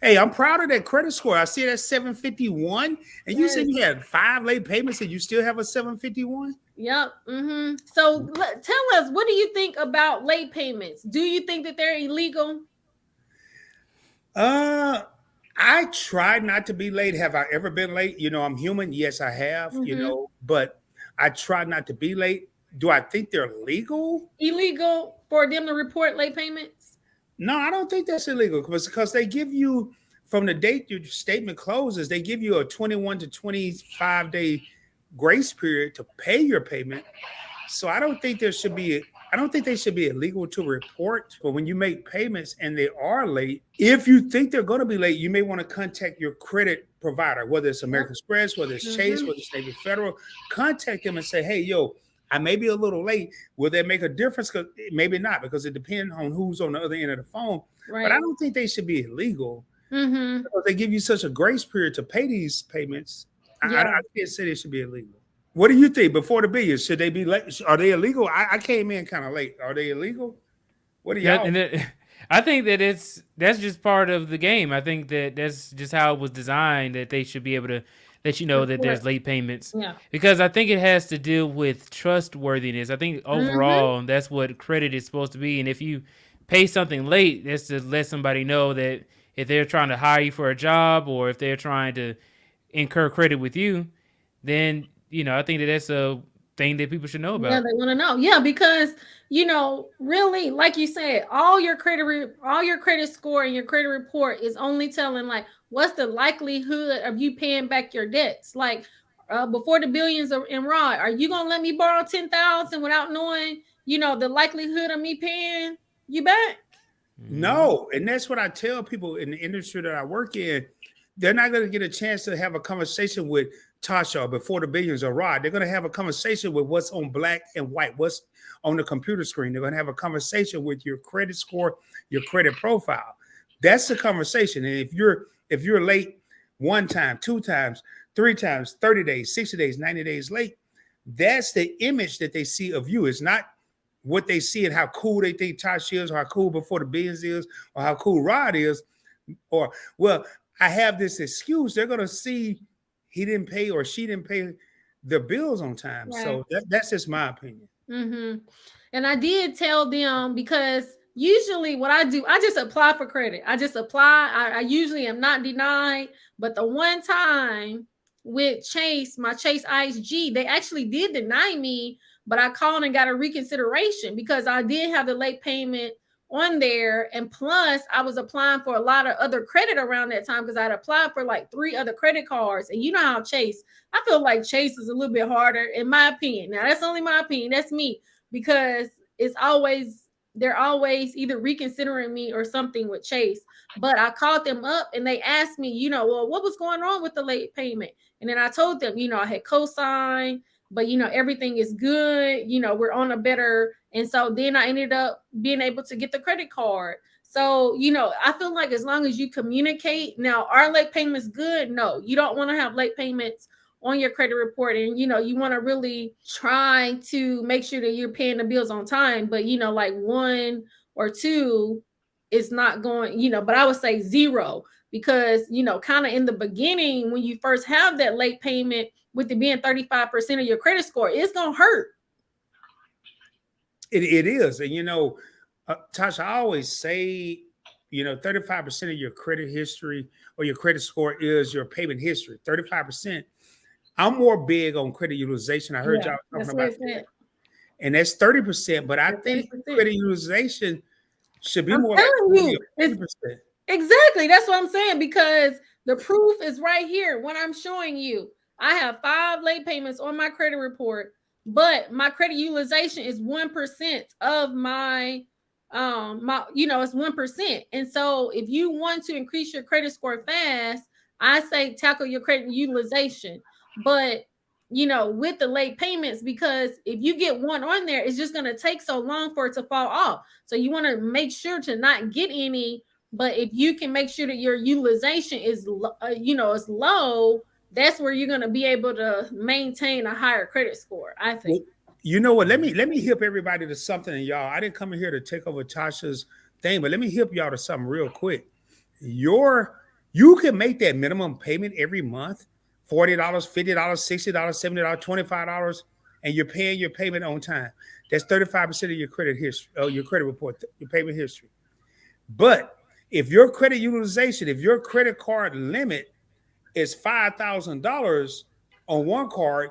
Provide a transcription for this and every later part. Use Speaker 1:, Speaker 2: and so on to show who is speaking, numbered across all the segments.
Speaker 1: Hey, I'm proud of that credit score. I see that 751, and you said
Speaker 2: Yes.
Speaker 1: you had 5 late payments, and you still have a 751.
Speaker 2: Yep. So tell us, what do you think about late payments? Do you think that they're illegal?
Speaker 1: Uh, I try not to be late. Have I ever been late? I'm human. Yes, I have.
Speaker 2: Mm-hmm.
Speaker 1: But I try not to be late. Do I think they're legal?
Speaker 2: Illegal for them to report late payments?
Speaker 1: No, I don't think that's illegal because they give you from the date your statement closes, they give you a 21 to 25 day grace period to pay your payment. So I don't think they should be illegal to report. But when you make payments and they are late, if you think they're going to be late, you may want to contact your credit provider, whether it's
Speaker 2: Yep.
Speaker 1: American Express, whether it's Chase,
Speaker 2: Mm-hmm.
Speaker 1: whether it's Navy Federal. Contact them and say, hey, yo, I may be a little late. Will that make a difference? Because maybe not, because it depends on who's on the other end of the phone. But I
Speaker 2: Right.
Speaker 1: don't think they should be illegal
Speaker 2: Mm-hmm.
Speaker 1: because they give you such a grace period to pay these payments.
Speaker 2: Yeah.
Speaker 1: I can't say they should be illegal. What do you think before the billions? Should they be late? Are they illegal? I came in kind of late. Are they illegal? What do
Speaker 3: Yeah,
Speaker 1: y'all?
Speaker 3: and I think that that's just part of the game. I think that that's just how it was designed. That they should be able to let you know that
Speaker 2: Report.
Speaker 3: there's late payments,
Speaker 2: Yeah.
Speaker 3: because I think it has to deal with trustworthiness. I think
Speaker 2: Mm-hmm.
Speaker 3: overall that's what credit is supposed to be. And if you pay something late, that's to let somebody know that if they're trying to hire you for a job or if they're trying to incur credit with you, then I think that that's a thing that people should know
Speaker 2: Yeah,
Speaker 3: about.
Speaker 2: they want to know. Yeah, because really, like you said, all your credit score and your credit report is only telling like what's the likelihood of you paying back your debts. Like before the billions are in raw, are you gonna let me borrow 10,000 without knowing the likelihood of me paying you back?
Speaker 3: Hmm.
Speaker 1: No, and that's what I tell people in the industry that I work in. They're not going to get a chance to have a conversation with Tasha before the billions are right. They're going to have a conversation with what's on black and white, what's on the computer screen. They're going to have a conversation with your credit score, your credit profile. That's the conversation. And if you're late one time, two times, three times, 30 days, 60 days, 90 days late, that's the image that they see of you. It's not what they see and how cool they think Tosh is, or how cool before the beans is, or how cool Rod is, or well, I have this excuse. They're gonna see he didn't pay or she didn't pay the bills on time.
Speaker 2: Right.
Speaker 1: So that's just my opinion.
Speaker 2: Mm-hmm. And I did tell them because usually what I do, I just apply for credit. I just apply. I usually am not denied. But the one time with Chase, my Chase ISG, they actually did deny me, but I called and got a reconsideration because I did have the late payment on there. And plus, I was applying for a lot of other credit around that time because I'd applied for like 3 other credit cards. And you know how Chase, I feel like Chase is a little bit harder, in my opinion. Now, that's only my opinion. That's me because they're always either reconsidering me or something with Chase. But I called them up and they asked me, well, what was going on with the late payment? And then I told them, I had co-signed, but everything is good. We're on a better. And so then I ended up being able to get the credit card. So, I feel like as long as you communicate, now are late payments good? No, you don't want to have late payments on your credit report, and you want to really try to make sure that you're paying the bills on time, but like one or two is not going, but I would say zero, because kind of in the beginning when you first have that late payment, with it being 35% of your credit score, it's gonna hurt.
Speaker 1: It is, and Tasha, I always say, 35% of your credit history or your credit score is your payment history. 35%. I'm more big on credit utilization. I heard
Speaker 2: Yeah,
Speaker 1: y'all talking
Speaker 2: that's what
Speaker 1: about
Speaker 2: it
Speaker 1: that,
Speaker 2: said.
Speaker 1: and that's 30%. But I
Speaker 2: That's
Speaker 1: think
Speaker 2: 30%.
Speaker 1: credit utilization should be
Speaker 2: I'm
Speaker 1: more like
Speaker 2: telling
Speaker 1: 40
Speaker 2: you,
Speaker 1: or
Speaker 2: it's
Speaker 1: 50%.
Speaker 2: exactly, that's what I'm saying, because the proof is right here when I'm showing you. I have 5 late payments on my credit report, but my credit utilization is 1% of it's 1%. And so if you want to increase your credit score fast, I say tackle your credit utilization. But with the late payments, because if you get one on there, it's just going to take so long for it to fall off. So you want to make sure to not get any. But if you can make sure that your utilization is low, that's where you're going to be able to maintain a higher credit score, I think.
Speaker 1: Well, you know what? Let me hip everybody to something, and y'all. I didn't come in here to take over Tasha's thing, but let me hip y'all to something real quick. Your You can make that minimum payment every month, $40, $50, $60, $70, $25, and you're paying your payment on time. That's 35% of your credit history, your credit report, your payment history. But if your credit utilization, if your credit card limit is $5,000 on one card,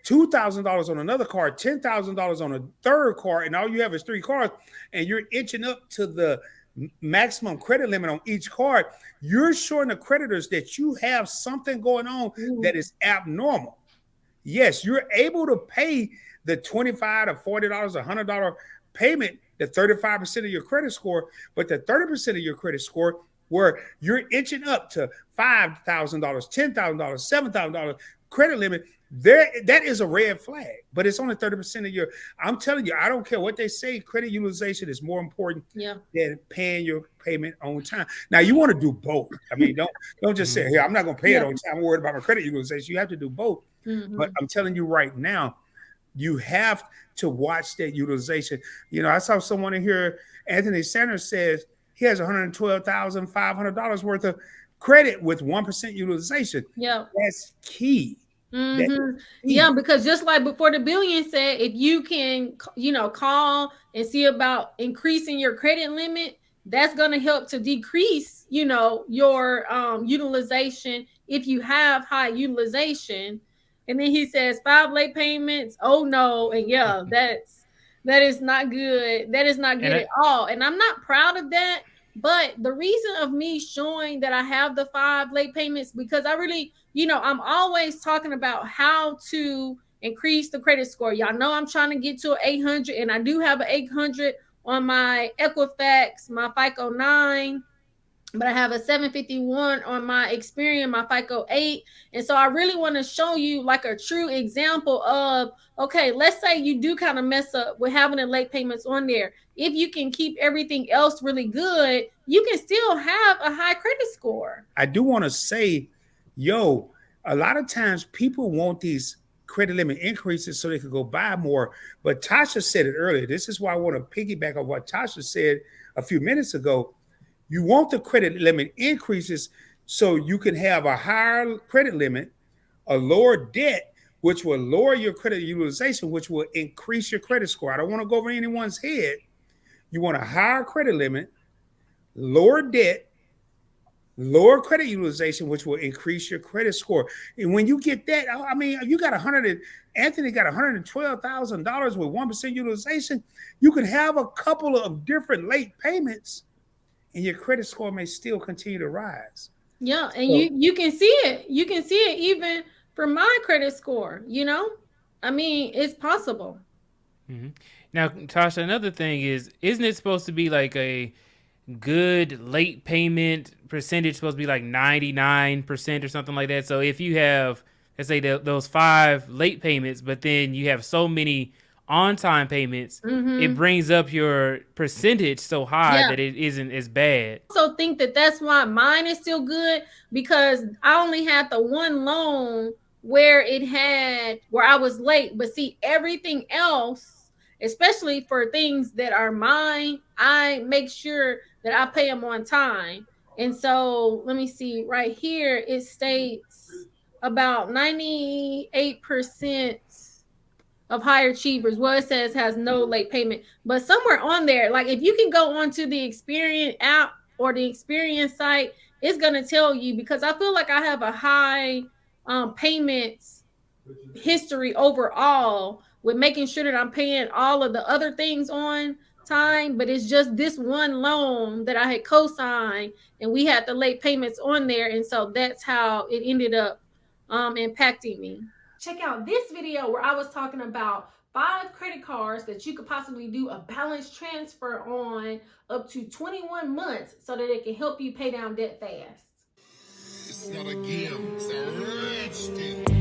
Speaker 1: $2,000 on another card, $10,000 on a third card, and all you have is 3 cards, and you're inching up to the maximum credit limit on each card, you're showing the creditors that you have something going on that is abnormal. Yes, you're able to pay the $25 to $40, $100 payment, the 35% of your credit score, but the 30% of your credit score where you're inching up to $5,000, $10,000, $7,000 credit limit, that is a red flag, but it's only 30% of your. I'm telling you, I don't care what they say. Credit utilization is more important than paying your payment on time. Now, you want to do both. I mean, don't just say, "Here, I'm not going to pay it on time. I'm worried about my credit utilization." You have to do both. But I'm telling you right now, you have to watch that utilization. I saw someone in here. Anthony Sanders says he has $112,500 worth of credit with 1% utilization.
Speaker 2: Yeah,
Speaker 1: that's key.
Speaker 2: Yeah, because just like before the billion said, if you can, call and see about increasing your credit limit, that's going to help to decrease, your utilization if you have high utilization. And then he says 5 late payments. Oh no, and that is not good. That is not good at all. And I'm not proud of that. But the reason of me showing that I have the 5 late payments, because I really, I'm always talking about how to increase the credit score. Y'all know I'm trying to get to an 800, and I do have an 800 on my Equifax, my FICO 9, but I have a 751 on my Experian, my FICO 8. And so I really want to show you like a true example of, okay, let's say you do kind of mess up with having the late payments on there. If you can keep everything else really good, you can still have a high credit score.
Speaker 1: I do want to say, a lot of times people want these credit limit increases so they could go buy more. But Tasha said it earlier. This is why I want to piggyback on what Tasha said a few minutes ago. You want the credit limit increases so you can have a higher credit limit, a lower debt, which will lower your credit utilization, which will increase your credit score. I don't want to go over anyone's head. You want a higher credit limit, lower debt, lower credit utilization, which will increase your credit score. And when you get that, I mean, you got Anthony got $112,000 with 1% utilization. You can have a couple of different late payments, and your credit score may still continue to rise.
Speaker 2: Yeah, and you can see it. You can see it even for my credit score, I mean, it's possible.
Speaker 3: Mm-hmm. Now, Tasha, another thing isn't it supposed to be like a good late payment percentage supposed to be like 99% or something like that? So if you have, let's say those 5 late payments, but then you have so many on-time payments, it brings up your percentage so high that it isn't as bad.
Speaker 2: I also think that's why mine is still good, because I only had the one loan where I was late. But see, everything else, especially for things that are mine, I make sure that I pay them on time. And so let me see right here, it states about 98% of high achievers, well, it says has no late payment, but somewhere on there, like if you can go onto the Experian app or the Experian site, it's going to tell you, because I feel like I have a high payments history overall with making sure that I'm paying all of the other things on time, but it's just this one loan that I had co-signed and we had the late payments on there, and so that's how it ended up impacting me. Check out this video where I was talking about 5 credit cards that you could possibly do a balance transfer on up to 21 months so that it can help you pay down debt fast.
Speaker 4: It's not a game, it's a rich thing.